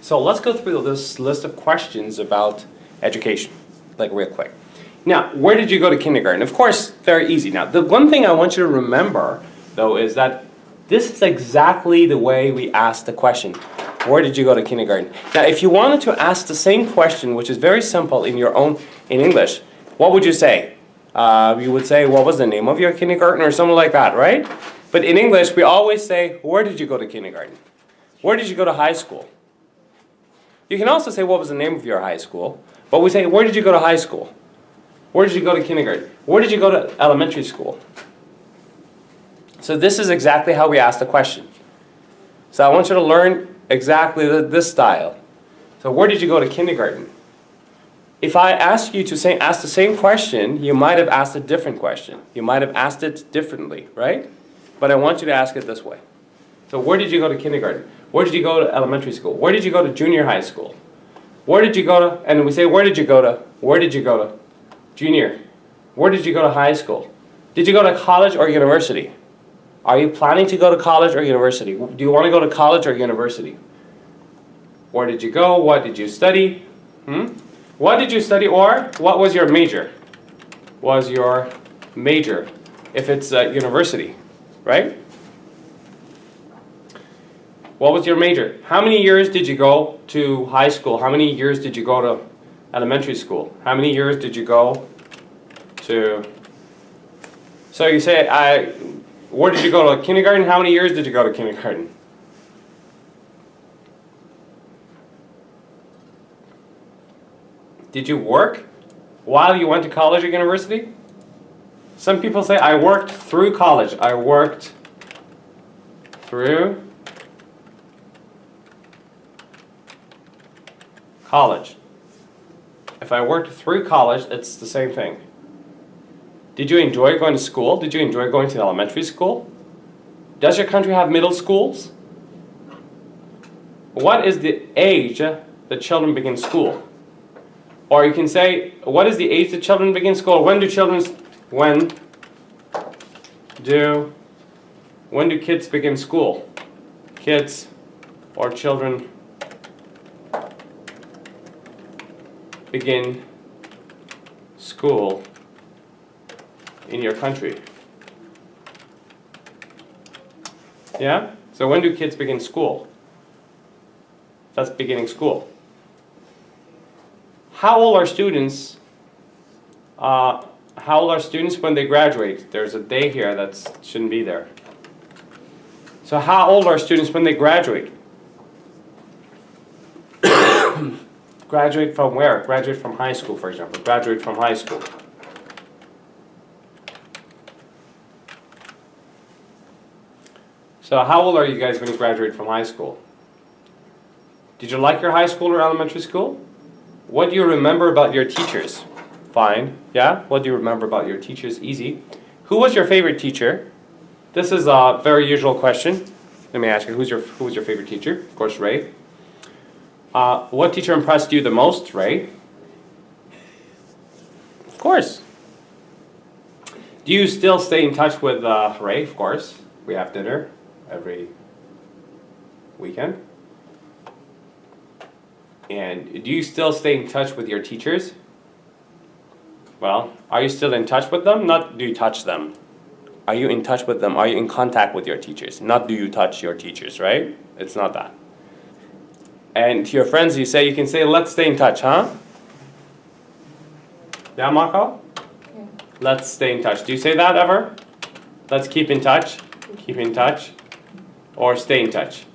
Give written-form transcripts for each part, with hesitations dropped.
So let's go through this list of questions about education, like real quick. Now, where did you go to kindergarten? Of course, very easy. Now, the one thing I want you to remember, though, is that this is exactly the way we ask the question. Where did you go to kindergarten? Now, if you wanted to ask the same question, which is very simple in English, what would you say? You would say, what was the name of your kindergarten or something like that, right? But in English, we always say, where did you go to kindergarten? Where did you go to high school? You can also say, what was the name of your high school? But we say, where did you go to high school? Where did you go to kindergarten? Where did you go to elementary school? So this is exactly how we ask the question. So I want you to learn exactly this style. So where did you go to kindergarten? If I ask you to ask the same question, you might have asked a different question. You might have asked it differently, right? But I want you to ask it this way. So where did you go to kindergarten? Where did you go to elementary school? Where did you go to junior high school? Where did you go to, and we say, where did you go to junior? Where did you go to high school? Did you go to college or university? Are you planning to go to college or university? Do you want to go to college or university? Where did you go? What did you study? What did you study, or what was your major? Was your major, if it's university, right? What was your major? How many years did you go to high school? How many years did you go to elementary school? How many years did you go to... So you say, where did you go to kindergarten? How many years did you go to kindergarten? Did you work while you went to college or university? Some people say, I worked through college. I worked through college. If I worked through college, it's the same thing. Did you enjoy going to school? Did you enjoy going to elementary school? Does your country have middle schools? What is the age that children begin school? Or you can say, what is the age that children begin school? When do kids begin school? Kids or children begin school in your country? Yeah? So when do kids begin school? That's beginning school. How old are students? How old are students when they graduate? There's a day here that shouldn't be there. So how old are students when they graduate? Graduate from where? Graduate from high school, for example. Graduate from high school. So how old are you guys when you graduate from high school? Did you like your high school or elementary school? What do you remember about your teachers? Fine. Yeah? What do you remember about your teachers? Easy. Who was your favorite teacher? This is a very usual question. Let me ask you, who was your favorite teacher? Of course, Ray. What teacher impressed you the most, Ray? Of course. Do you still stay in touch with Ray? Of course. We have dinner every weekend. And do you still stay in touch with your teachers? Well, are you still in touch with them? Not do you touch them. Are you in touch with them? Are you in contact with your teachers? Not do you touch your teachers, right? It's not that. And to your friends, you can say, let's stay in touch, huh? Yeah, Mako? Yeah. Let's stay in touch. Do you say that ever? Let's keep in touch. Keep in touch. Or stay in touch.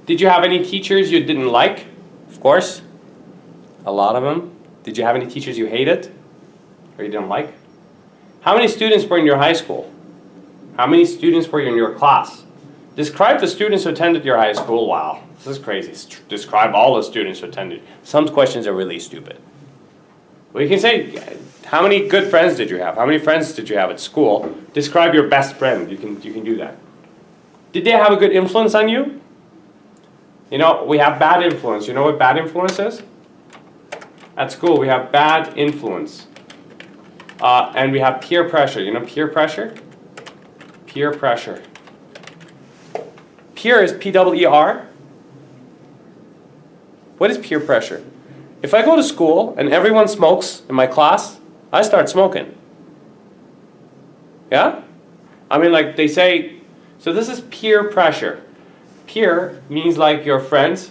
Did you have any teachers you didn't like? Of course. A lot of them. Did you have any teachers you hated? Or you didn't like? How many students were in your high school? How many students were in your class? Describe the students who attended your high school. Wow, this is crazy. Describe all the students who attended. Some questions are really stupid. Well, you can say, how many good friends did you have? How many friends did you have at school? Describe your best friend. You can do that. Did they have a good influence on you? You know, we have bad influence. You know what bad influence is? At school, we have bad influence. And we have peer pressure. You know peer pressure? Peer pressure. Peer is P-E-E-R. What is peer pressure? If I go to school and everyone smokes in my class, I start smoking. Yeah? I mean, like they say, so this is peer pressure. Peer means like your friends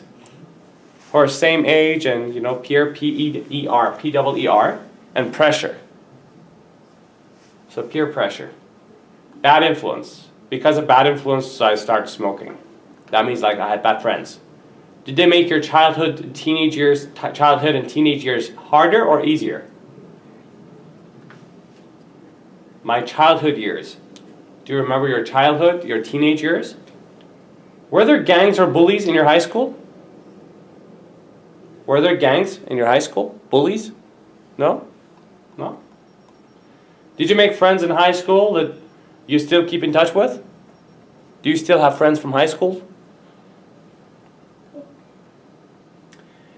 who are same age and, peer, P-E-E-R, P-E-E-R, and pressure. So peer pressure. Bad influence. Because of bad influence, I started smoking. That means like I had bad friends. Did they make your childhood and teenage years harder or easier? My childhood years. Do you remember your childhood, your teenage years? Were there gangs or bullies in your high school? Were there gangs in your high school? Bullies? No? No? Did you make friends in high school that you still keep in touch with? Do you still have friends from high school?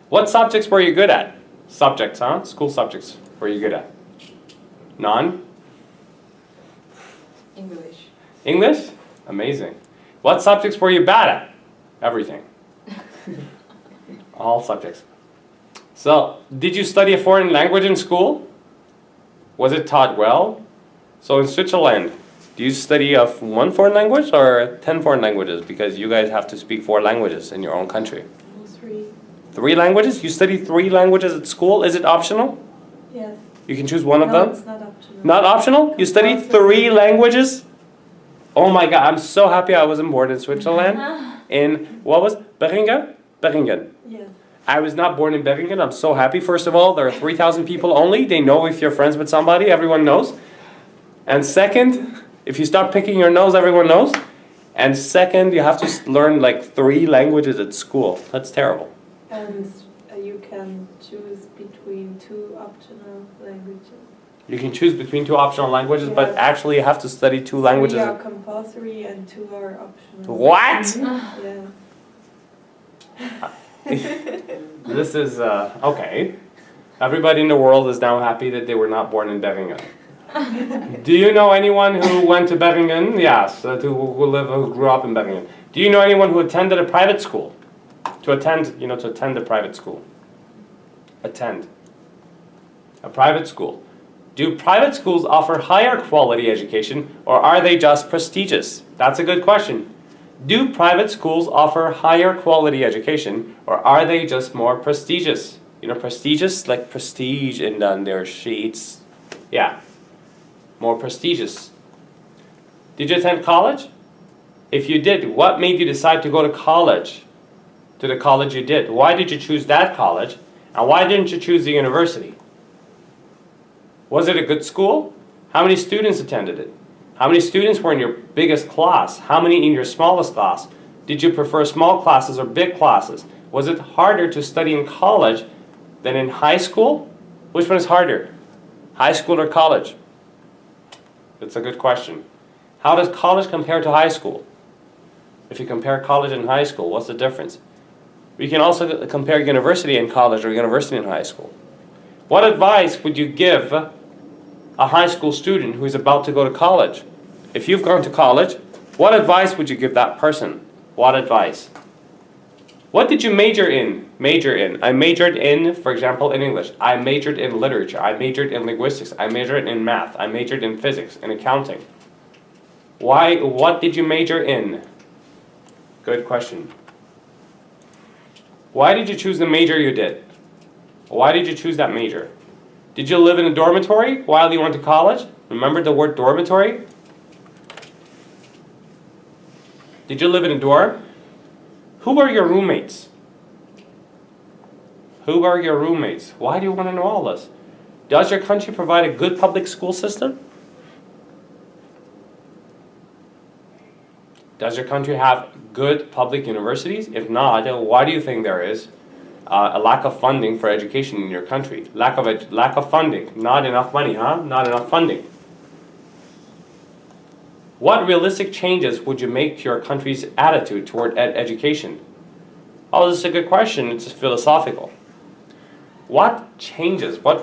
What subjects were you good at? Subjects, huh? School subjects were you good at? None? English. English? Amazing. What subjects were you bad at? Everything. All subjects. So, did you study a foreign language in school? Was it taught well? So in Switzerland, do you study one foreign language or 10 foreign languages? Because you guys have to speak 4 languages in your own country. 3. 3 languages? You study 3 languages at school? Is it optional? Yes. You can choose one of them? No, it's not optional. Not optional? You study 3 languages? Oh my God, I'm so happy I wasn't born in Switzerland. In, what was, Beringen? Beringen. Yes. I was not born in Beringen. I'm so happy. First of all, there are 3,000 people only. They know if you're friends with somebody. Everyone knows. And second, if you start picking your nose, everyone knows. And second, you have to learn like 3 languages at school. That's terrible. And you can choose between 2 optional languages. You can choose between 2 optional languages, Yeah. but actually you have to study 2 languages. 3 are compulsory and 2 are optional. What? Yeah. This is, okay. Everybody in the world is now happy that they were not born in Beringen. Do you know anyone who went to Beringen? Yes, who grew up in Beringen. Do you know anyone who attended a private school? To attend a private school. Attend. A private school. Do private schools offer higher quality education or are they just prestigious? That's a good question. Do private schools offer higher quality education or are they just more prestigious? Prestigious, like prestige on their sheets. Yeah. More prestigious. Did you attend college? If you did, what made you decide to go to college? To the college you did. Why did you choose that college? And why didn't you choose the university? Was it a good school? How many students attended it? How many students were in your biggest class? How many in your smallest class? Did you prefer small classes or big classes? Was it harder to study in college than in high school? Which one is harder? High school or college? That's a good question. How does college compare to high school? If you compare college and high school, what's the difference? We can also compare university and college or university and high school. What advice would you give a high school student who is about to go to college? If you've gone to college, what advice would you give that person? What advice? What did you major in? I majored in, for example, in English. I majored in literature. I majored in linguistics. I majored in math. I majored in physics and accounting. Why? What did you major in? Good question. Why did you choose the major you did? Why did you choose that major? Did you live in a dormitory while you went to college? Remember the word dormitory? Did you live in a dorm? Who are your roommates? Who are your roommates? Why do you want to know all this? Does your country provide a good public school system? Does your country have good public universities? If not, then why do you think there is a lack of funding for education in your country? Lack of funding. Not enough money, huh? Not enough funding. What realistic changes would you make to your country's attitude toward education? Oh, this is a good question. It's philosophical. What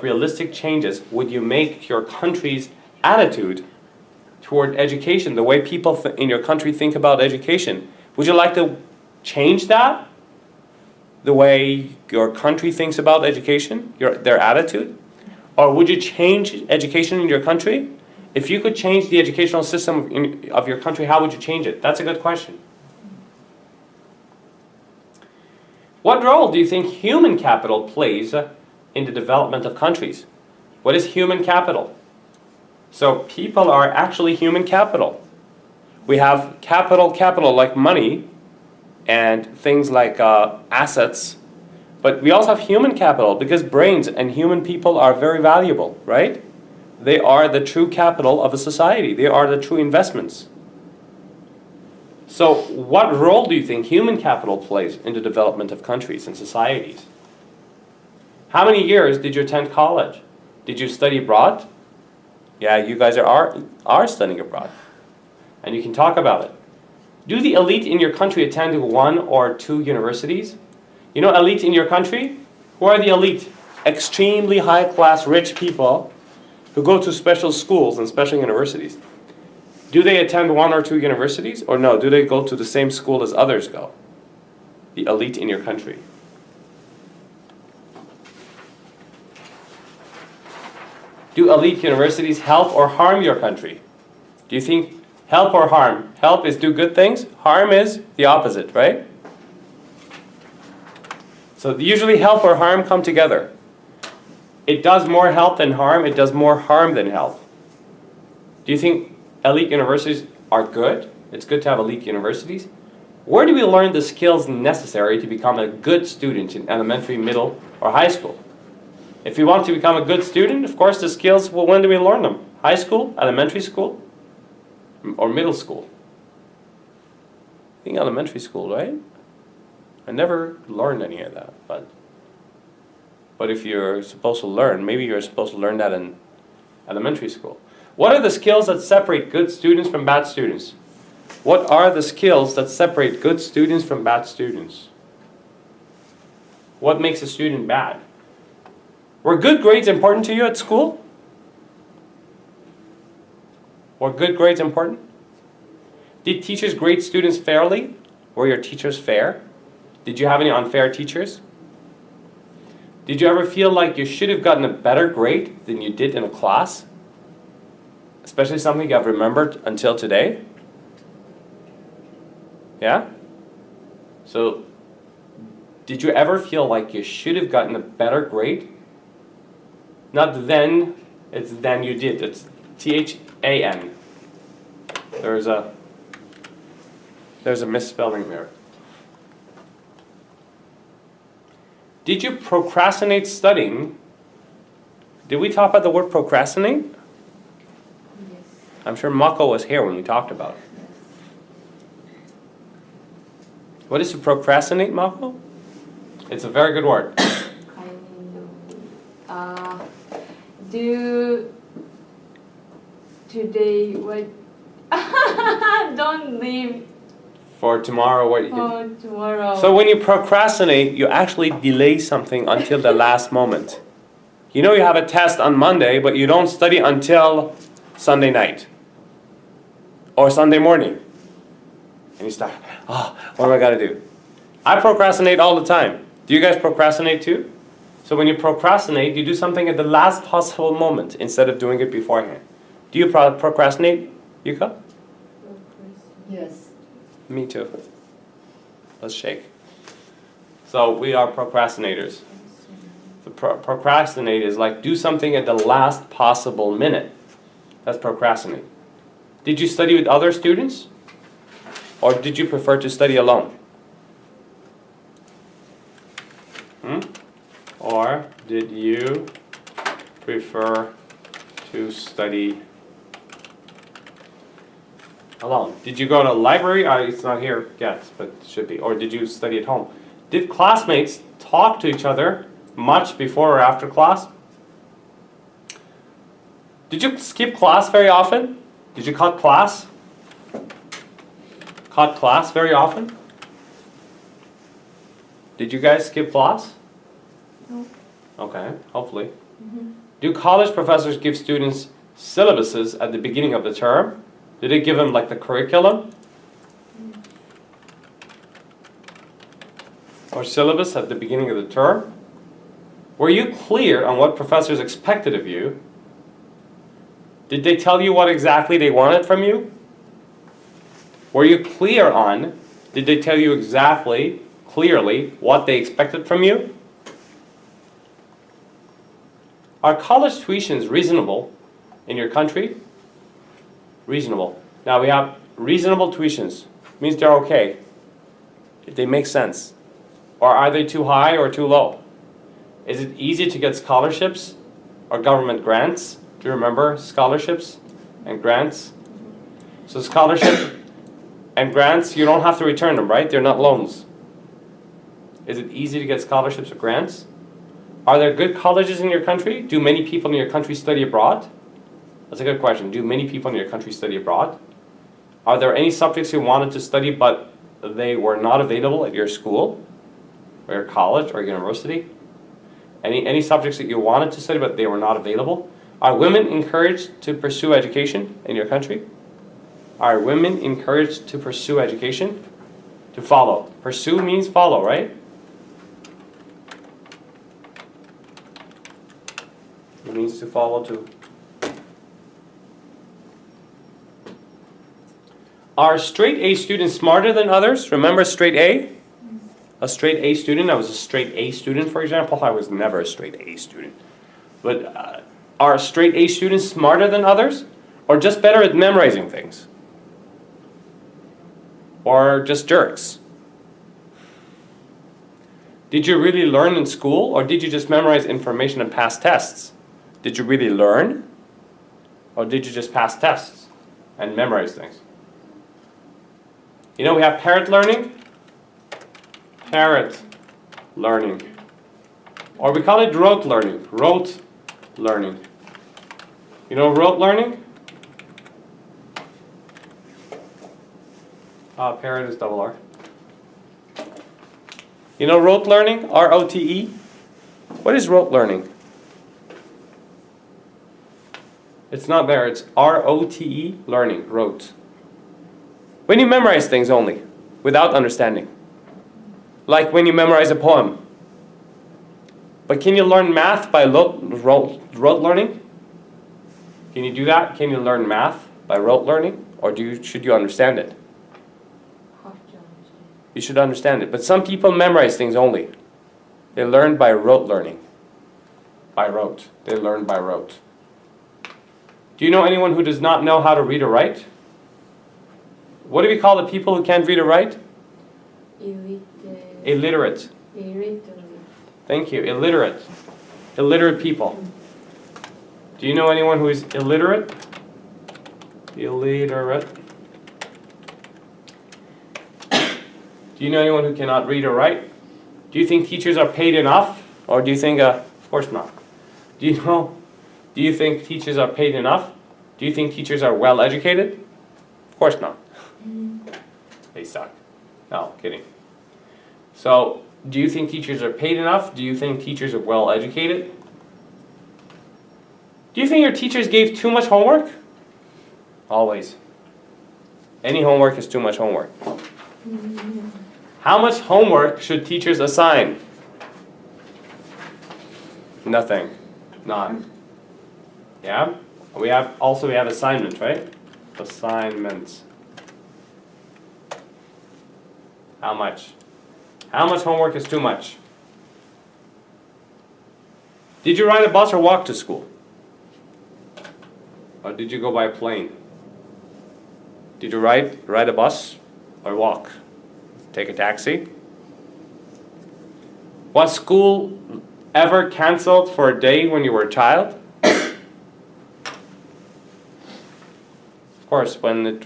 realistic changes would you make to your country's attitude toward education, the way people in your country think about education. Would you like to change that? The way your country thinks about education, their attitude? Or would you change education in your country? If you could change the educational system of your country, how would you change it? That's a good question. What role do you think human capital plays in the development of countries? What is human capital? So people are actually human capital. We have capital like money and things like assets, but we also have human capital because brains and human people are very valuable, right? They are the true capital of a society. They are the true investments. So what role do you think human capital plays in the development of countries and societies? How many years did you attend college? Did you study abroad? Yeah, you guys are studying abroad. And you can talk about it. Do the elite in your country attend 1 or 2 universities? You know, elite in your country? Who are the elite? Extremely high-class, rich people who go to special schools and special universities. Do they attend 1 or 2 universities? Or no, do they go to the same school as others go? The elite in your country. Do elite universities help or harm your country? Do you think help or harm? Help is do good things. Harm is the opposite, right? So usually help or harm come together. It does more help than harm. It does more harm than help. Do you think elite universities are good? It's good to have elite universities. Where do we learn the skills necessary to become a good student in elementary, middle, or high school? If you want to become a good student, of course the skills, well, when do we learn them? High school, elementary school, or middle school? I think elementary school, right? I never learned any of that, but if you're supposed to learn, maybe you're supposed to learn that in elementary school. What are the skills that separate good students from bad students? What are the skills that separate good students from bad students? What makes a student bad? Were good grades important to you at school? Were good grades important? Did teachers grade students fairly? Were your teachers fair? Did you have any unfair teachers? Did you ever feel like you should have gotten a better grade than you did in a class? Especially something you have remembered until today? Yeah? So, did you ever feel like you should have gotten a better grade? Not then, it's then you did. It's T-H-A-N. There's a misspelling there. Did you procrastinate studying? Did we talk about the word procrastinate? Yes. I'm sure Mako was here when we talked about it. What is to procrastinate, Mako? It's a very good word. Do today what? Don't leave For tomorrow, what? for tomorrow. So when you procrastinate, you actually delay something until the last moment. You know you have a test on Monday, but you don't study until Sunday night or Sunday morning. And you start, what do I got to do? I procrastinate all the time. Do you guys procrastinate too? So when you procrastinate, you do something at the last possible moment instead of doing it beforehand. Do you procrastinate, Yuka? Yes. Me too. Let's shake. So we are procrastinators. The procrastinate is like do something at the last possible minute. That's procrastinate. Did you study with other students? Or did you prefer to study alone? Or did you prefer to study alone? Did you go to a library? It's not here yet, but it should be. Or did you study at home? Did classmates talk to each other much before or after class? Did you skip class very often? Did you cut class? Cut class very often? Did you guys skip class? No. Okay, hopefully. Mm-hmm. Do college professors give students syllabuses at the beginning of the term? Did they give them like the curriculum? Or syllabus at the beginning of the term? Were you clear on what professors expected of you? Did they tell you what exactly they wanted from you? Were you clear on, did they tell you exactly, clearly, what they expected from you? Are college tuitions reasonable in your country? Reasonable. Now we have reasonable tuitions. Means they're okay. If they make sense. Or are they too high or too low? Is it easy to get scholarships or government grants? Do you remember scholarships and grants? So scholarship and grants, you don't have to return them, right? They're not loans. Is it easy to get scholarships or grants? Are there good colleges in your country? Do many people in your country study abroad? That's a good question. Do many people in your country study abroad? Are there any subjects you wanted to study but they were not available at your school or your college or university? Any subjects that you wanted to study but they were not available? Are women encouraged to pursue education in your country? Are women encouraged to pursue education? To follow. Pursue means follow, right? It means to follow too. Are straight A students smarter than others? Remember straight A? A straight A student. I was a straight A student, for example. I was never a straight A student. But are straight A students smarter than others? Or just better at memorizing things? Or just jerks? Did you really learn in school? Or did you just memorize information and pass tests? Did you really learn? Or did you just pass tests and memorize things? You know, we have parrot learning. Parrot learning. Or we call it rote learning. Rote learning. You know rote learning? Parrot is double R. You know rote learning? R-O-T-E? What is rote learning? It's not there. It's R-O-T-E, learning, rote. When you memorize things only, without understanding. Like when you memorize a poem. But can you learn math by rote learning? Can you do that? Can you learn math by rote learning? Or should you understand it? You should understand it. But some people memorize things only. They learn by rote learning. By rote. They learn by rote. Do you know anyone who does not know how to read or write? What do we call the people who can't read or write? Illiterate. Thank you. Illiterate. Illiterate people. Do you know anyone who is illiterate? Illiterate. Do you know anyone who cannot read or write? Do you think teachers are paid enough? Or do you think, of course not. Do you think teachers are paid enough? Do you think teachers are well educated? Of course not. They suck. No, kidding. So, do you think teachers are paid enough? Do you think teachers are well educated? Do you think your teachers gave too much homework? Always. Any homework is too much homework. How much homework should teachers assign? Nothing. None. Yeah? We have assignments, right? Assignments. How much? How much homework is too much? Did you ride a bus or walk to school? Or did you go by plane? Did you ride a bus or walk? Take a taxi? Was school ever canceled for a day when you were a child? Of course, when it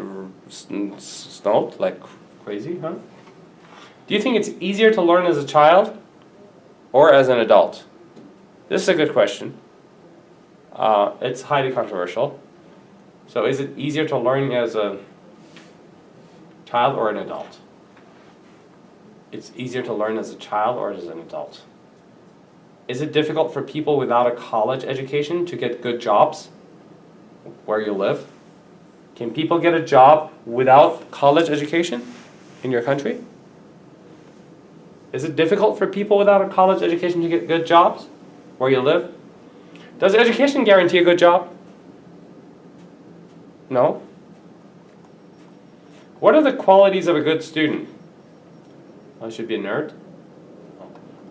snowed like crazy, huh? Do you think it's easier to learn as a child or as an adult? This is a good question. It's highly controversial. So is it easier to learn as a child or an adult? It's easier to learn as a child or as an adult. Is it difficult for people without a college education to get good jobs where you live? Can people get a job without college education in your country? Is it difficult for people without a college education to get good jobs where you live? Does education guarantee a good job? No? What are the qualities of a good student? I should be a nerd.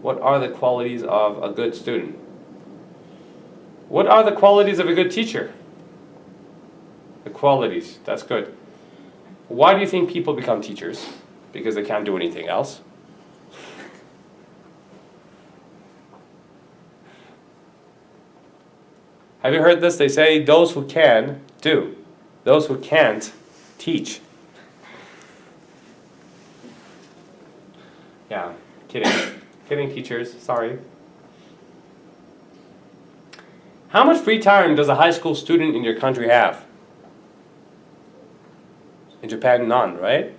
What are the qualities of a good student? What are the qualities of a good teacher? The qualities, that's good. Why do you think people become teachers? Because they can't do anything else. Have you heard this? They say those who can, do. Those who can't, teach. Yeah, kidding. Kidding, teachers, sorry. How much free time does a high school student in your country have? In Japan, none, right?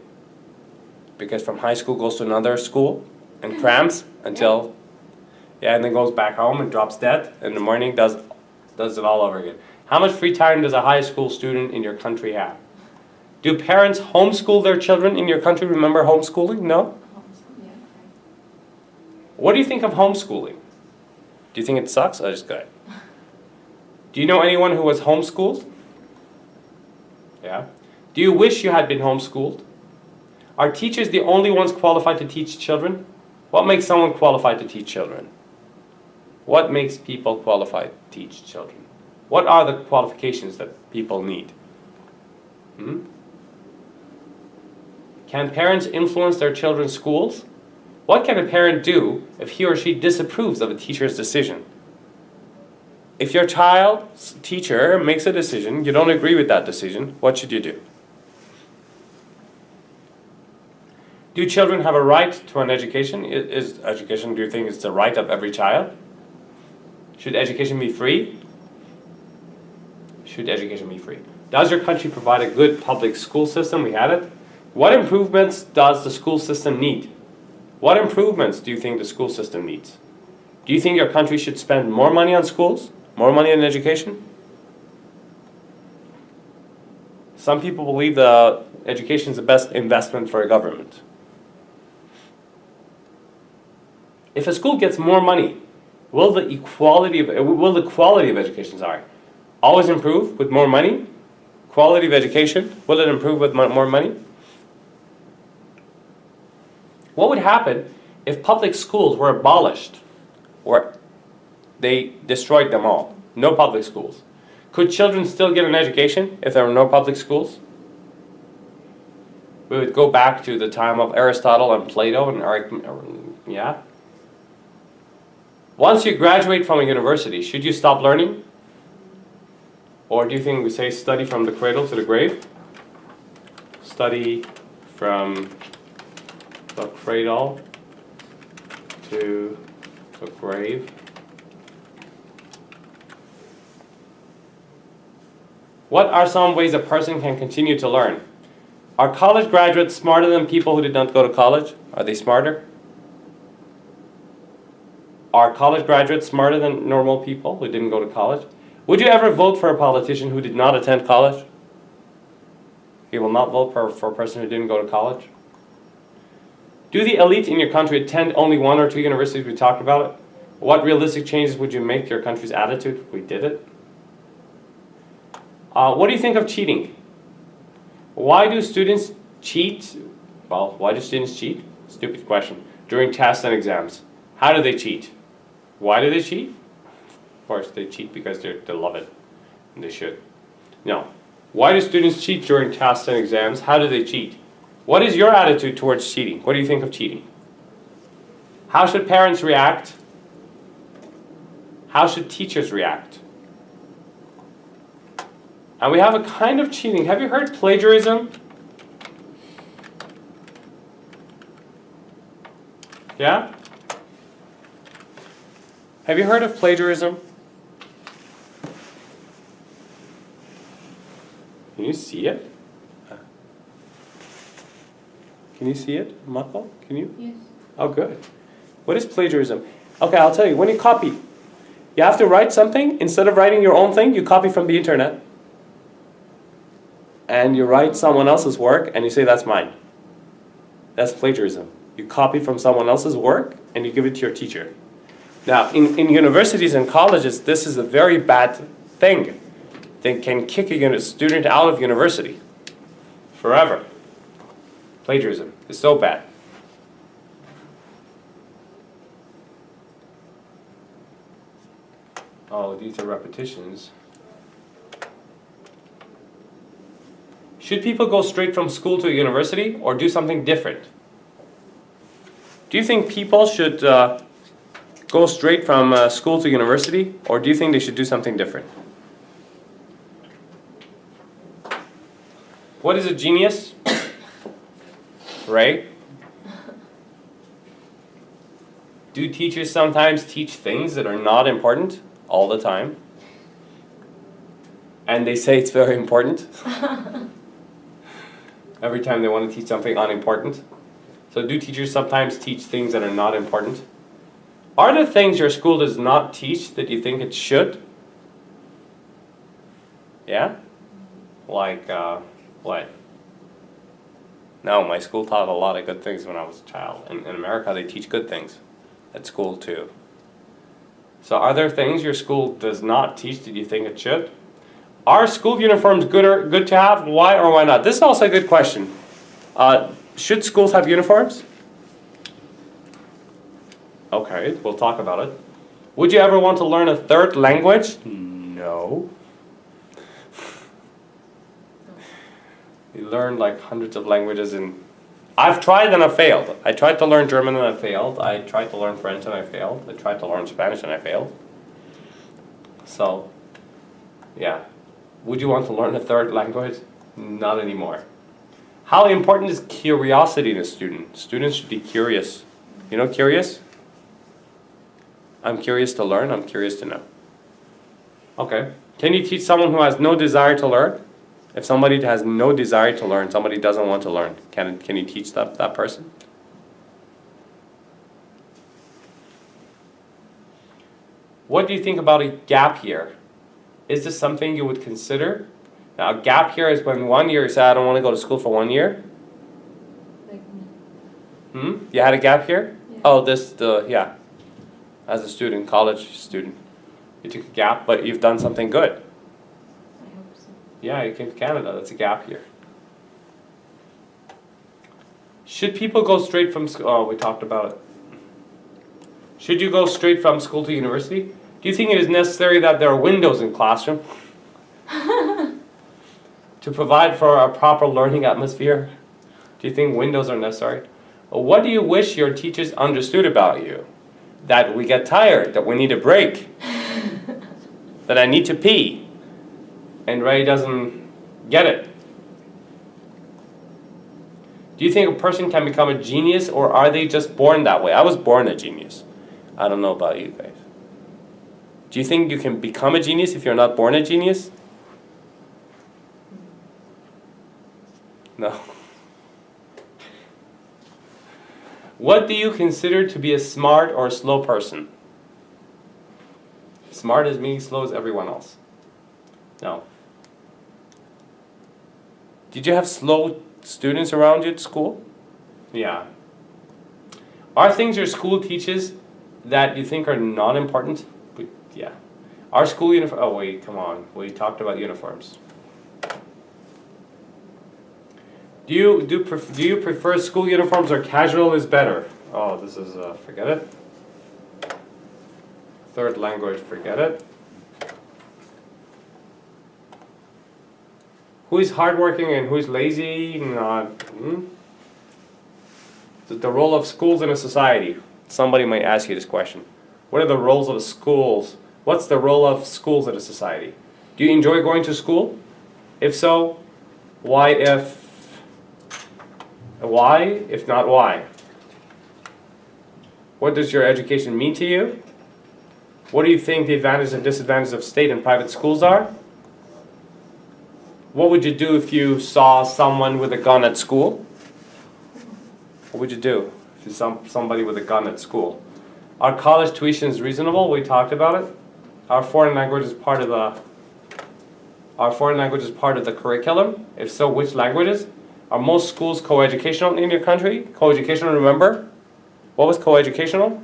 Because from high school goes to another school and crams until, and then goes back home and drops dead in the morning, does it all over again. How much free time does a high school student in your country have? Do parents homeschool their children in your country? Remember homeschooling? No? Yeah. What do you think of homeschooling? Do you think it sucks or is it good? Do you know anyone who was homeschooled? Yeah. Do you wish you had been homeschooled? Are teachers the only ones qualified to teach children? What makes someone qualified to teach children? What makes people qualified to teach children? What are the qualifications that people need? Can parents influence their children's schools? What can a parent do if he or she disapproves of a teacher's decision? If your child's teacher makes a decision, you don't agree with that decision, what should you do? Do children have a right to an education? Is education, do you think, is the right of every child? Should education be free? Should education be free? Does your country provide a good public school system? We had it. What improvements does the school system need? What improvements do you think the school system needs? Do you think your country should spend more money on schools? More money on education? Some people believe that education is the best investment for a government. If a school gets more money, will the quality of education, always improve with more money? Quality of education, will it improve with more money? What would happen if public schools were abolished, or they destroyed them all? No public schools. Could children still get an education if there were no public schools? We would go back to the time of Aristotle and Plato and yeah. Once you graduate from a university, should you stop learning? Or do you think we say study from the cradle to the grave? Study from the cradle to the grave. What are some ways a person can continue to learn? Are college graduates smarter than people who did not go to college? Are they smarter? Are college graduates smarter than normal people who didn't go to college? Would you ever vote for a politician who did not attend college? You will not vote for a person who didn't go to college? Do the elite in your country attend only 1 or 2 universities? We talked about it. What realistic changes would you make to your country's attitude if we did it? What do you think of cheating? Why do students cheat? Well, why do students cheat? Stupid question. During tests and exams. How do they cheat? Why do they cheat? Of course, they cheat because they love it, and they should. No. Why do students cheat during tests and exams? How do they cheat? What is your attitude towards cheating? What do you think of cheating? How should parents react? How should teachers react? And we have a kind of cheating. Have you heard plagiarism? Yeah? Have you heard of plagiarism? Can you see it? Can you see it, Mako? Can you? Yes. Oh, good. What is plagiarism? Okay, I'll tell you. When you copy, you have to write something. Instead of writing your own thing, you copy from the internet. and you write someone else's work and you say that's mine. That's plagiarism. You copy from someone else's work and you give it to your teacher. Now, in universities and colleges, this is a very bad thing. They can kick a student out of university forever. Plagiarism is so bad. Oh, these are repetitions. Should people go straight from school to university or do something different? Do you think people should go straight from school to university, or do you think they should do something different? What is a genius? Right? Do teachers sometimes teach things that are not important all the time? And they say it's very important? Every time they want to teach something unimportant? So do teachers sometimes teach things that are not important? Are there things your school does not teach that you think it should? Yeah? Like, what? No, my school taught a lot of good things when I was a child. In America, they teach good things at school too. So are there things your school does not teach that you think it should? Are school uniforms good to have? Why or why not? This is also a good question. Should schools have uniforms? Okay, we'll talk about it. Would you ever want to learn a third language? No. You learn like hundreds of languages and I've tried and I failed. I tried to learn German and I failed. I tried to learn French and I failed. I tried to learn Spanish and I failed. So, yeah. Would you want to learn a third language? Not anymore. How important is curiosity in a student? Students should be curious. You know curious? I'm curious to learn, I'm curious to know. Okay. Can you teach someone who has no desire to learn? If somebody has no desire to learn, somebody doesn't want to learn, can you teach that person? What do you think about a gap year? Is this something you would consider? Now, a gap year is when 1 year you say, I don't want to go to school for 1 year. Like me. You had a gap year? Yeah. Oh, yeah. As a student, college student. You took a gap, but you've done something good. I hope so. Yeah, you came to Canada. That's a gap year. Should people go straight from school? Oh, we talked about it. Should you go straight from school to university? Do you think it is necessary that there are windows in classroom to provide for a proper learning atmosphere? Do you think windows are necessary? What do you wish your teachers understood about you? That we get tired, that we need a break, that I need to pee, and Ray doesn't get it. Do you think a person can become a genius, or are they just born that way? I was born a genius. I don't know about you guys. Do you think you can become a genius if you're not born a genius? No. What do you consider to be a smart or a slow person? Smart is meaning slow as everyone else. No. Did you have slow students around you at school? Yeah. Are things your school teaches that you think are not important? Yeah. Our school uniform. Oh wait, come on. We talked about uniforms. Do you prefer school uniforms or casual is better? Oh, this is forget it. Third language, forget it. Who is hardworking and who is lazy? Not. The role of schools in a society. Somebody might ask you this question. What are the roles of schools? What's the role of schools in a society? Do you enjoy going to school? If so, why? If not, why? What does your education mean to you? What do you think the advantages and disadvantages of state and private schools are? What would you do if you saw someone with a gun at school? What would you do if you saw somebody with a gun at school? Are college tuitions reasonable? We talked about it. Our foreign language is part of the Are foreign languages part of the curriculum? If so, which languages? Are most schools coeducational in your country? Coeducational, remember? What was coeducational?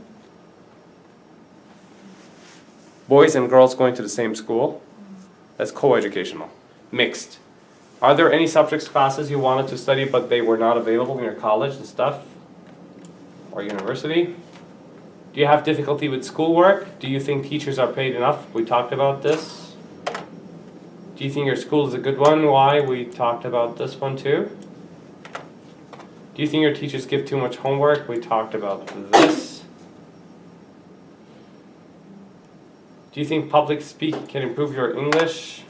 Boys and girls going to the same school. That's coeducational. Mixed. Are there any subjects, classes you wanted to study but they were not available in your college and stuff? Or university? Do you have difficulty with schoolwork? Do you think teachers are paid enough? We talked about this. Do you think your school is a good one? Why? We talked about this one too. Do you think your teachers give too much homework? We talked about this. Do you think public speaking can improve your English?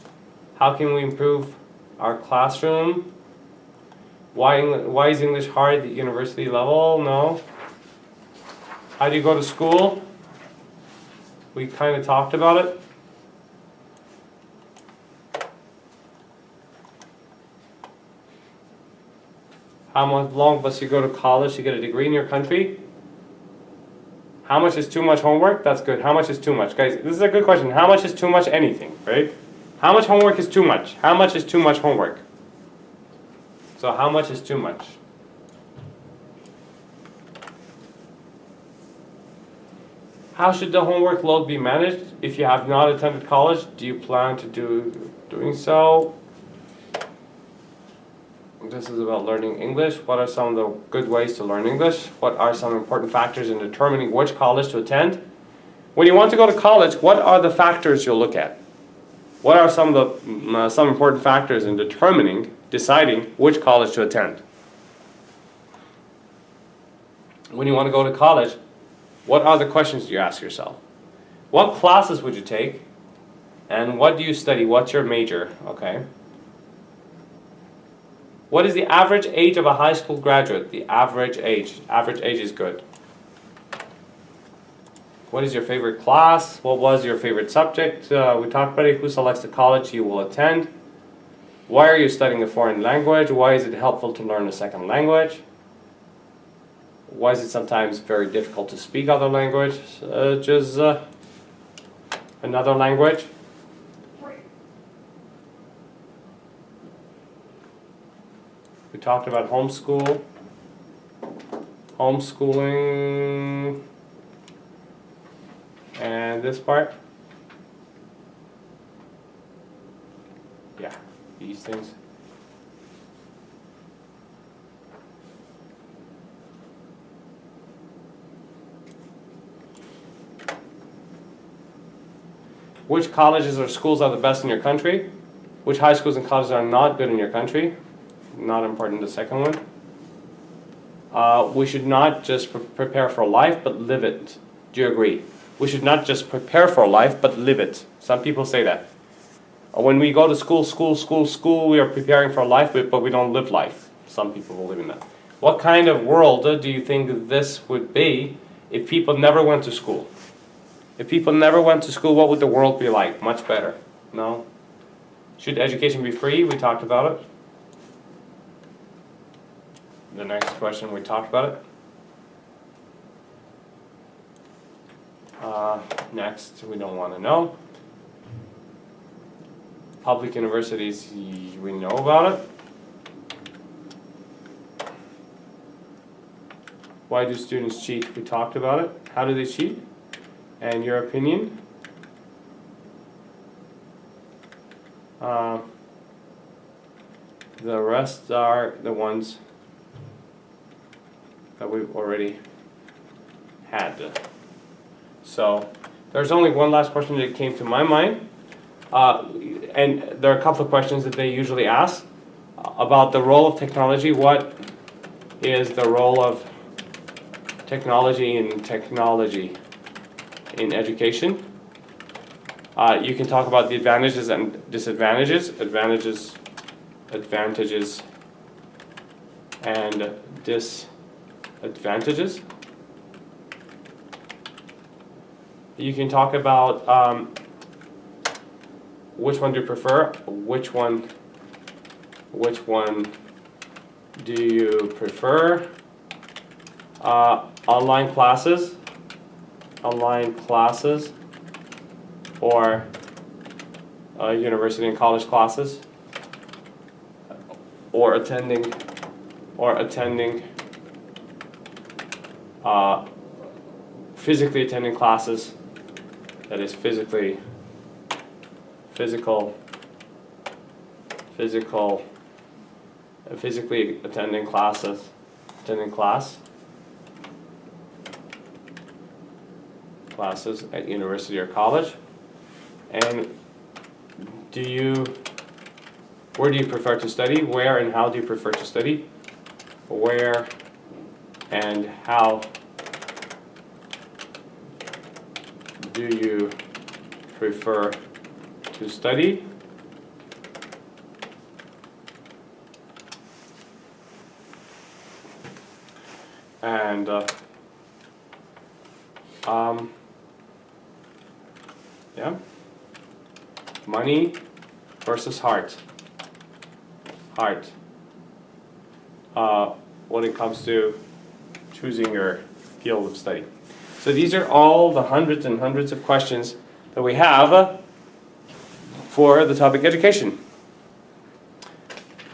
How can we improve our classroom? Why is English hard at the university level? No. How do you go to school? We kind of talked about it. How much long must you go to college to get a degree in your country? How much is too much homework? That's good. How much is too much? Guys, this is a good question. How much is too much anything, right? How much homework is too much? How much is too much homework? So how much is too much? How should the homework load be managed? If you have not attended college, do you plan to doing so? This is about learning English. What are some of the good ways to learn English? What are some important factors in determining which college to attend? When you want to go to college, what are the factors you'll look at? What are some of the some important factors in deciding which college to attend? When you want to go to college, what are the questions you ask yourself? What classes would you take? And what do you study? What's your major? Okay. What is the average age of a high school graduate? The average age. Average age is good. What is your favorite class? What was your favorite subject? We talked about it. Who selects the college you will attend? Why are you studying a foreign language? Why is it helpful to learn a second language? Why is it sometimes very difficult to speak other language, just another language? We talked about homeschooling, and this part. Yeah, these things. Which colleges or schools are the best in your country? Which high schools and colleges are not good in your country? Not important, the second one. We should not just prepare for life, but live it. Do you agree? We should not just prepare for life, but live it. Some people say that. When we go to school, we are preparing for life, but we don't live life. Some people believe in that. What kind of world do you think this would be if people never went to school? If people never went to school, what would the world be like? Much better. No? Should education be free? We talked about it. The next question, we talked about it. Next, we don't want to know. Public universities, we know about it. Why do students cheat? We talked about it. How do they cheat? And your opinion? The rest are the ones that we've already had. So there's only one last question that came to my mind. And there are a couple of questions that they usually ask about the role of technology. What is the role of technology in education? You can talk about the advantages and disadvantages, advantages and disadvantages. You can talk about which one do you prefer, which one do you prefer, online classes or university and college classes, or attending physically attending classes, that is physically attending classes at university or college. And where do you prefer to study? Where and how do you prefer to study? Where and how do you prefer to study? And yeah, money versus heart. When it comes to choosing your field of study. So these are all the hundreds and hundreds of questions that we have for the topic education.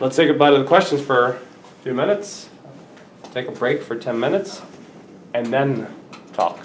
Let's say goodbye to the questions for a few minutes. Take a break for 10 minutes and then talk.